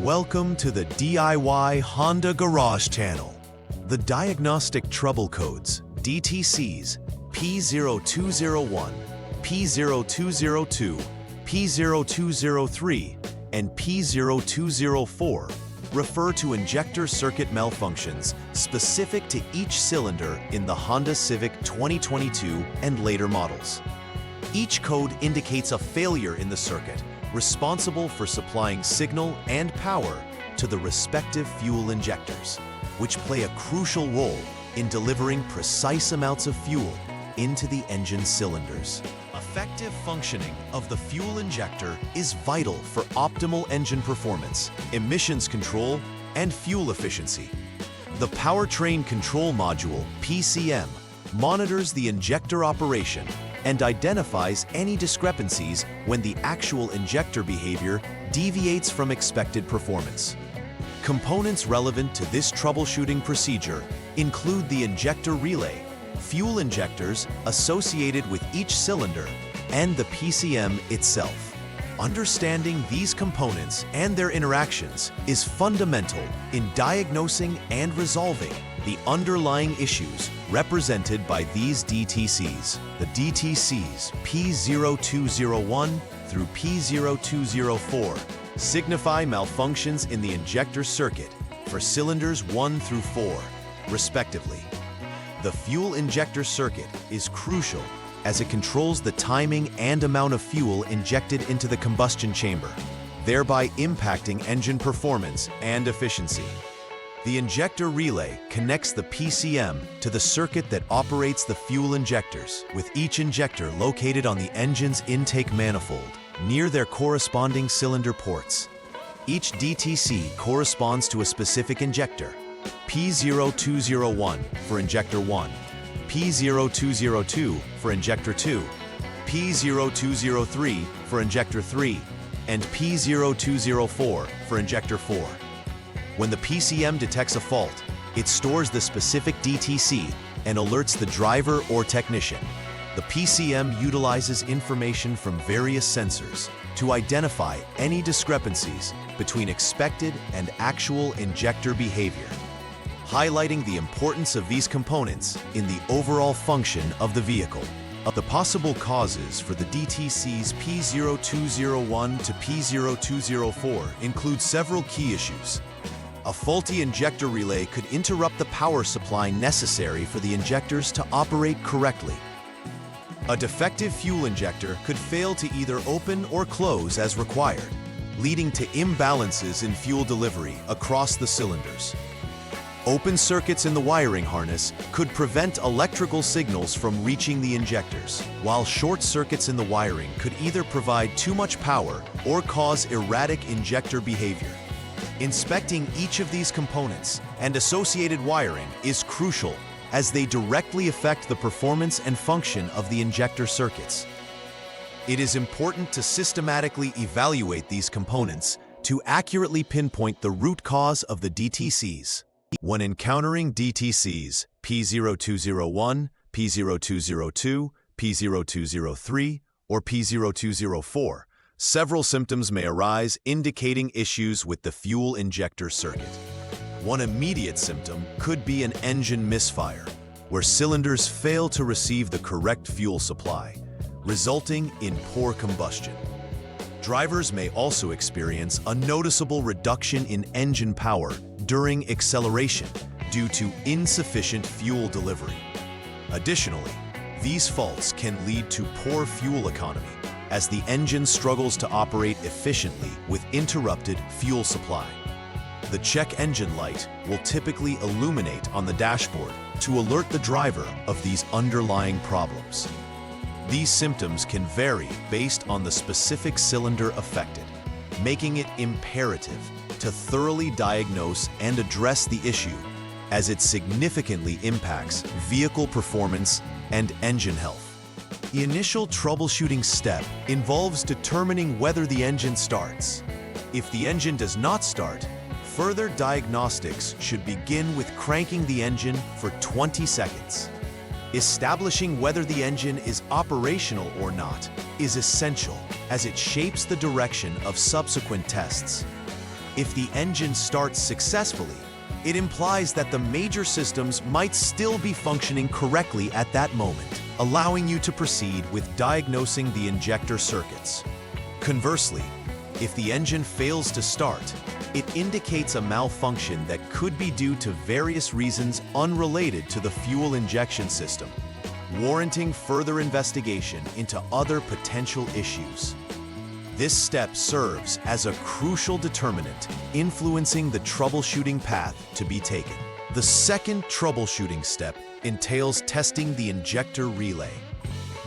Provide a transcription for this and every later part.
Welcome to the DIY Honda Garage channel. The diagnostic trouble codes, DTCs, P0201, P0202, P0203, and P0204 refer to injector circuit malfunctions specific to each cylinder in the Honda Civic 2022 and later models. Each code indicates a failure in the circuit, responsible for supplying signal and power to the respective fuel injectors, which play a crucial role in delivering precise amounts of fuel into the engine cylinders. Effective functioning of the fuel injector is vital for optimal engine performance, emissions control, and fuel efficiency. The Powertrain Control Module, PCM, monitors the injector operation and identifies any discrepancies when the actual injector behavior deviates from expected performance. Components relevant to this troubleshooting procedure include the injector relay, fuel injectors associated with each cylinder, and the PCM itself. Understanding these components and their interactions is fundamental in diagnosing and resolving the underlying issues represented by these DTCs. The DTCs P0201 through P0204 signify malfunctions in the injector circuit for cylinders 1 through 4, respectively. The fuel injector circuit is crucial as it controls the timing and amount of fuel injected into the combustion chamber, thereby impacting engine performance and efficiency. The injector relay connects the PCM to the circuit that operates the fuel injectors, with each injector located on the engine's intake manifold, near their corresponding cylinder ports. Each DTC corresponds to a specific injector: P0201 for injector 1, P0202 for injector 2, P0203 for injector 3, and P0204 for injector 4. When the PCM detects a fault, it stores the specific DTC and alerts the driver or technician. The PCM utilizes information from various sensors to identify any discrepancies between expected and actual injector behavior, highlighting the importance of these components in the overall function of the vehicle. The possible causes for the DTC's P0201 to P0204 include several key issues. A faulty injector relay could interrupt the power supply necessary for the injectors to operate correctly. A defective fuel injector could fail to either open or close as required, leading to imbalances in fuel delivery across the cylinders. Open circuits in the wiring harness could prevent electrical signals from reaching the injectors, while short circuits in the wiring could either provide too much power or cause erratic injector behavior. Inspecting each of these components and associated wiring is crucial, as they directly affect the performance and function of the injector circuits. It is important to systematically evaluate these components to accurately pinpoint the root cause of the DTCs. When encountering DTCs P0201, P0202, P0203, or P0204, several symptoms may arise indicating issues with the fuel injector circuit. One immediate symptom could be an engine misfire, where cylinders fail to receive the correct fuel supply, resulting in poor combustion. Drivers may also experience a noticeable reduction in engine power during acceleration due to insufficient fuel delivery. Additionally, these faults can lead to poor fuel economy, as the engine struggles to operate efficiently with interrupted fuel supply. The check engine light will typically illuminate on the dashboard to alert the driver of these underlying problems. These symptoms can vary based on the specific cylinder affected, making it imperative to thoroughly diagnose and address the issue, as it significantly impacts vehicle performance and engine health. The initial troubleshooting step involves determining whether the engine starts. If the engine does not start, further diagnostics should begin with cranking the engine for 20 seconds. Establishing whether the engine is operational or not is essential, as it shapes the direction of subsequent tests. If the engine starts successfully, it implies that the major systems might still be functioning correctly at that moment, allowing you to proceed with diagnosing the injector circuits. Conversely, if the engine fails to start, it indicates a malfunction that could be due to various reasons unrelated to the fuel injection system, warranting further investigation into other potential issues. This step serves as a crucial determinant influencing the troubleshooting path to be taken. The second troubleshooting step entails testing the injector relay.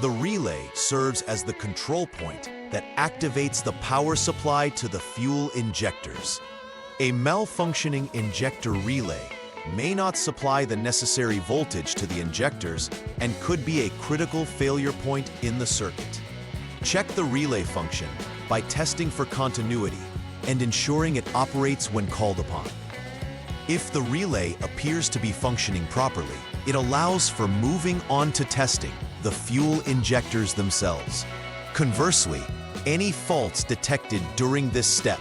The relay serves as the control point that activates the power supply to the fuel injectors. A malfunctioning injector relay may not supply the necessary voltage to the injectors and could be a critical failure point in the circuit. Check the relay function by testing for continuity and ensuring it operates when called upon. If the relay appears to be functioning properly, it allows for moving on to testing the fuel injectors themselves. Conversely, any faults detected during this step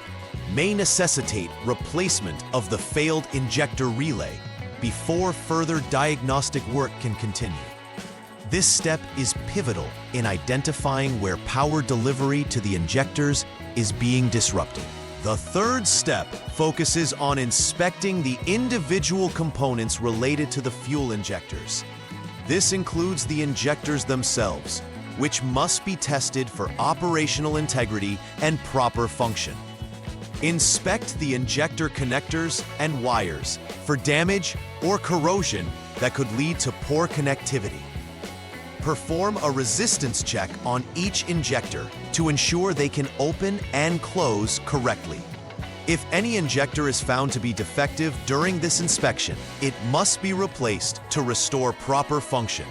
may necessitate replacement of the failed injector relay before further diagnostic work can continue. This step is pivotal in identifying where power delivery to the injectors is being disrupted. The third step focuses on inspecting the individual components related to the fuel injectors. This includes the injectors themselves, which must be tested for operational integrity and proper function. Inspect the injector connectors and wires for damage or corrosion that could lead to poor connectivity. Perform a resistance check on each injector to ensure they can open and close correctly. If any injector is found to be defective during this inspection, it must be replaced to restore proper function.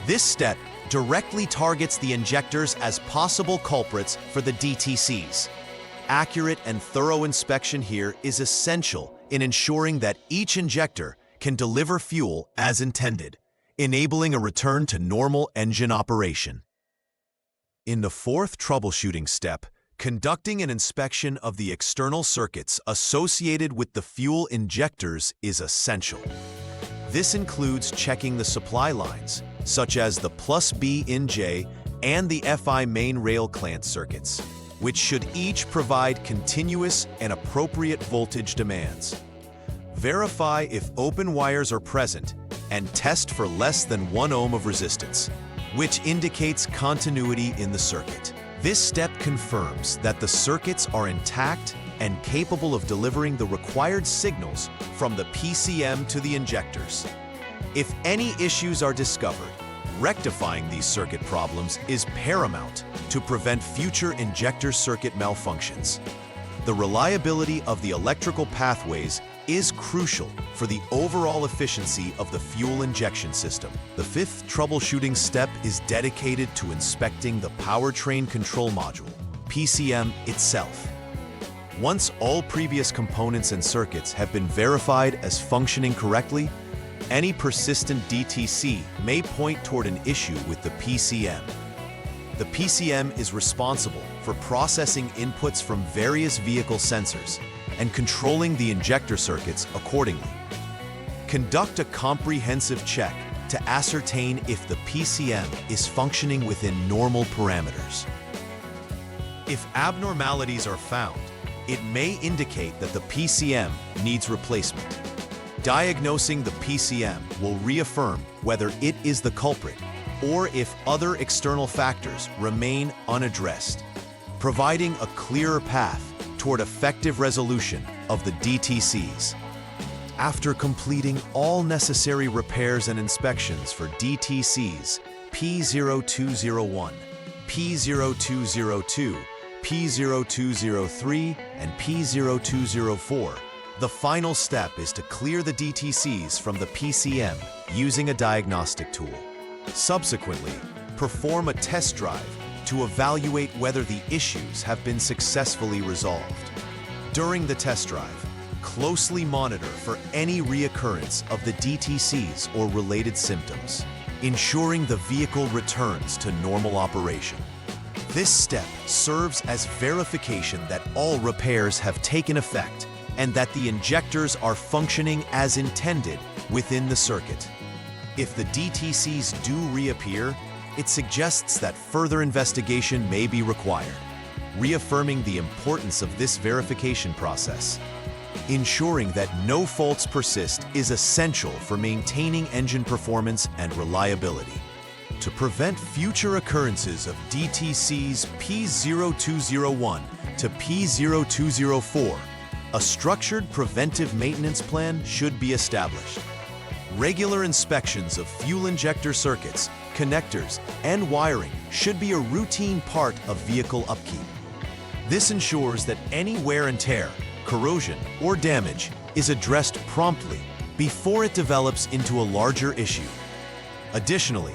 This step directly targets the injectors as possible culprits for the DTCs. Accurate and thorough inspection here is essential in ensuring that each injector can deliver fuel as intended, enabling a return to normal engine operation. In the fourth troubleshooting step, conducting an inspection of the external circuits associated with the fuel injectors is essential. This includes checking the supply lines, such as the +B in J and the FI main rail clamp circuits, which should each provide continuous and appropriate voltage demands. Verify if open wires are present and test for less than 1 ohm of resistance, which indicates continuity in the circuit. This step confirms that the circuits are intact and capable of delivering the required signals from the PCM to the injectors. If any issues are discovered, rectifying these circuit problems is paramount to prevent future injector circuit malfunctions. The reliability of the electrical pathways is crucial for the overall efficiency of the fuel injection system. The fifth troubleshooting step is dedicated to inspecting the powertrain control module, PCM itself. Once all previous components and circuits have been verified as functioning correctly, any persistent DTC may point toward an issue with the PCM. The PCM is responsible for processing inputs from various vehicle sensors and controlling the injector circuits accordingly. Conduct a comprehensive check to ascertain if the PCM is functioning within normal parameters. If abnormalities are found, it may indicate that the PCM needs replacement. Diagnosing the PCM will reaffirm whether it is the culprit or if other external factors remain unaddressed, providing a clearer path toward effective resolution of the DTCs. After completing all necessary repairs and inspections for DTCs P0201, P0202, P0203, and P0204, the final step is to clear the DTCs from the PCM using a diagnostic tool. Subsequently, perform a test drive to evaluate whether the issues have been successfully resolved. During the test drive, closely monitor for any reoccurrence of the DTCs or related symptoms, ensuring the vehicle returns to normal operation. This step serves as verification that all repairs have taken effect and that the injectors are functioning as intended within the circuit. If the DTCs do reappear, it suggests that further investigation may be required, reaffirming the importance of this verification process. Ensuring that no faults persist is essential for maintaining engine performance and reliability. To prevent future occurrences of DTCs P0201 to P0204, a structured preventive maintenance plan should be established. Regular inspections of fuel injector circuits, connectors, and wiring should be a routine part of vehicle upkeep. This ensures that any wear and tear, corrosion, or damage is addressed promptly before it develops into a larger issue. Additionally,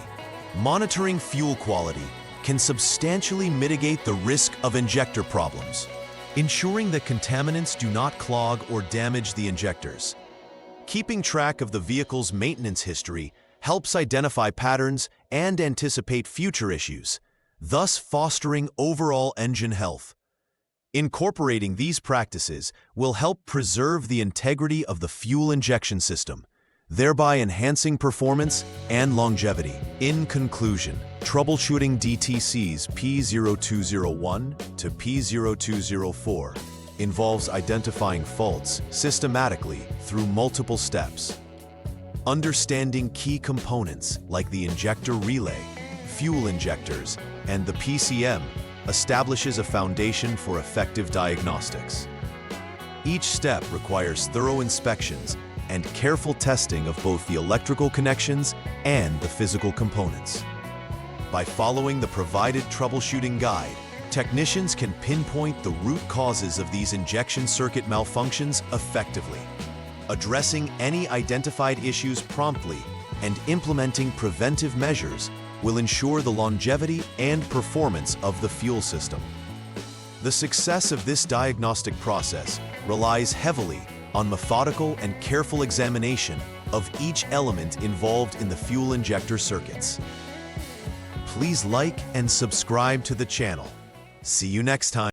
monitoring fuel quality can substantially mitigate the risk of injector problems, ensuring that contaminants do not clog or damage the injectors. Keeping track of the vehicle's maintenance history helps identify patterns and anticipate future issues, thus fostering overall engine health. Incorporating these practices will help preserve the integrity of the fuel injection system, thereby enhancing performance and longevity. In conclusion, troubleshooting DTCs P0201 to P0204 involves identifying faults systematically through multiple steps. Understanding key components like the injector relay, fuel injectors, and the PCM establishes a foundation for effective diagnostics. Each step requires thorough inspections and careful testing of both the electrical connections and the physical components. By following the provided troubleshooting guide, technicians can pinpoint the root causes of these injection circuit malfunctions effectively, addressing any identified issues promptly and implementing preventive measures will ensure the longevity and performance of the fuel system. The success of this diagnostic process relies heavily on methodical and careful examination of each element involved in the fuel injector circuits. Please like and subscribe to the channel. See you next time.